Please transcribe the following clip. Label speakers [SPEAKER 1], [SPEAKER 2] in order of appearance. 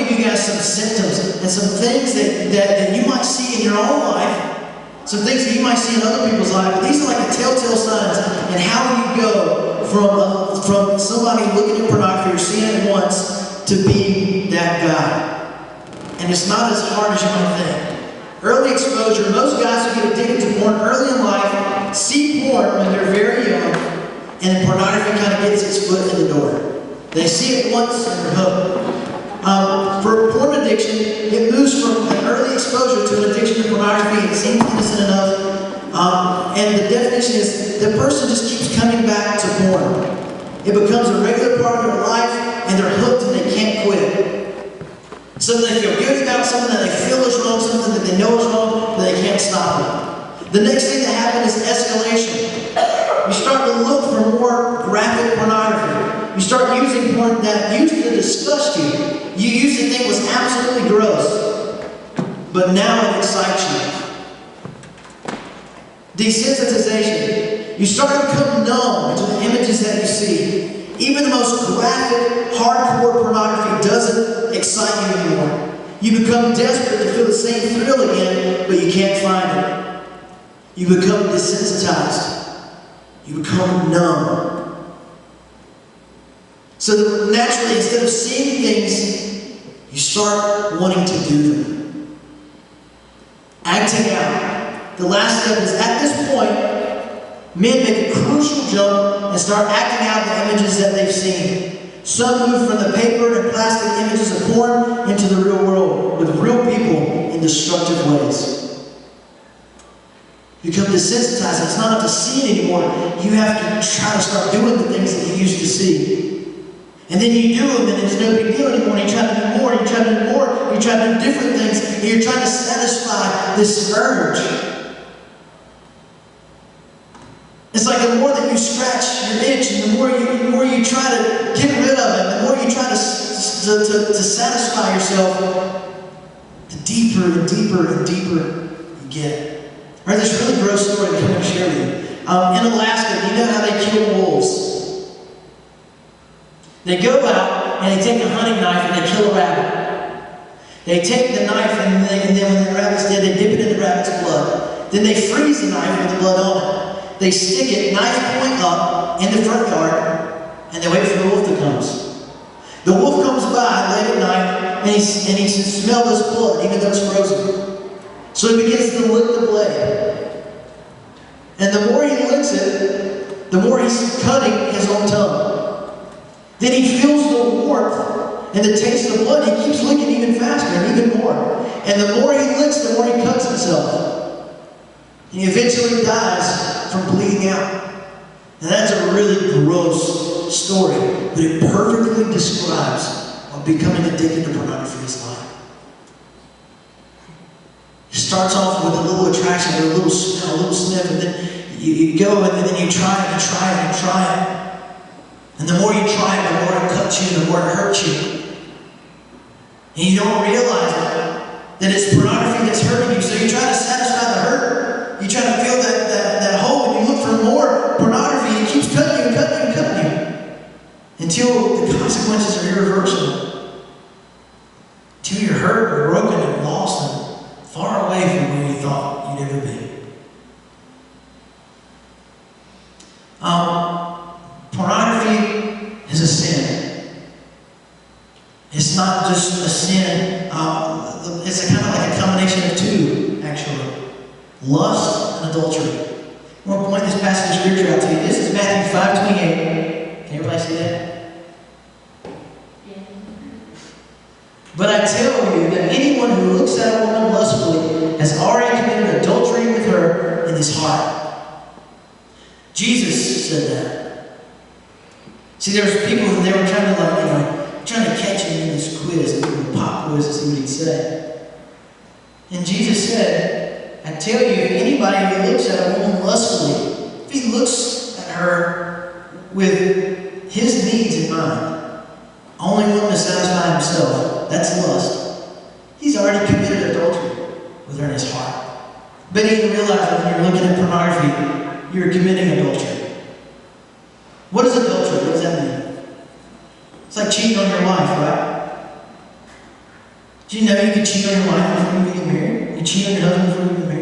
[SPEAKER 1] give you guys some symptoms and some things that you might see in your own life, some things that you might see in other people's life. But these are like the telltale signs and how you go from somebody looking at pornography or seeing it once to being that guy. And it's not as hard as you might think. Early exposure. Most guys who get addicted to porn early in life see porn when they're very young, and pornography kind of gets its foot in the door. They see it once and they're hooked. For porn addiction, it moves from an early exposure to an addiction to pornography. It seems innocent enough. And the definition is the person just keeps coming back to porn. It becomes a regular part of their life, and they're hooked and they can't quit. Something they feel good about, something that they feel is wrong, something that they know is wrong, but they can't stop it. The next thing that happens is escalation. You start to look for more graphic pornography. You start using porn that used to disgust you. You used to think was absolutely gross, but now it excites you. Desensitization. You start to become numb to the images that you see. Even the most graphic, hardcore pornography doesn't excite you anymore. You become desperate to feel the same thrill again, but you can't find it. You become desensitized. You become numb. So that naturally, instead of seeing things, you start wanting to do them. Acting out. The last step is, at this point, men make a crucial jump and start acting out the images that they've seen. Some move from the paper and plastic images of porn into the real world with real people in destructive ways. You become desensitized. It's not enough to see it anymore. You have to try to start doing the things that you used to see. And then you do them, and it's no big deal anymore. You try to do more, you try to do more, you try to do different things, and you're trying to satisfy this urge. It's like the more that you scratch your itch, and the more you try to get rid of it, the more you try to satisfy yourself, the deeper and deeper and deeper you get. I heard this really gross story that I'm going to share with you. In Alaska, you know how they kill wolves? They go out and they take a hunting knife and they kill a rabbit. They take the knife and then when the rabbit's dead, they dip it in the rabbit's blood. Then they freeze the knife with the blood on it. They stick it knife point up in the front yard and they wait for the wolf to come. The wolf comes by late at night and he smells this blood even though it's frozen. So he begins to lick the blade. And the more he licks it, the more he's cutting his own tongue. Then he feels the warmth and the taste of the blood. He keeps licking even faster and even more. And the more he licks, the more he cuts himself. And he eventually dies from bleeding out. And that's a really gross story, but it perfectly describes what becoming addicted to pornography is like. It starts off with a little attraction, a little smell, a little sniff, and then you go and then you try it and try it and try it. And the more you try it, the more it cuts you, the more it hurts you. And you don't realize that it's pornography that's hurting you, so you try to satisfy the hurt. You try to fill that hole, and you look for more pornography, and it keeps cutting you and cutting you and cutting you. Until the consequences are irreversible. Until you're hurt and broken and lost and far away from where you thought you'd ever be. Pornography is a sin. It's not just a sin, it's a kind of like a combination of two, actually. Lust and adultery. I want to point this passage of scripture out to you. This is Matthew 5:28. Can everybody see that? Yeah. But I tell you that anyone who looks at a woman lustfully has already committed adultery with her in his heart. Jesus said that. See, there was people who they were trying to catch him in this quiz, a pop quiz to see what he'd say. And Jesus said, I tell you, if anybody who looks at a woman lustfully, if he looks at her with his needs in mind, only one to satisfy himself, that's lust. He's already committed adultery with her in his heart. But he didn't realize that when you're looking at pornography, you're committing adultery. What is adultery? What does that mean? It's like cheating on your wife, right? Do you know you can cheat on your wife before you get married? You cheat on your husband before you get married?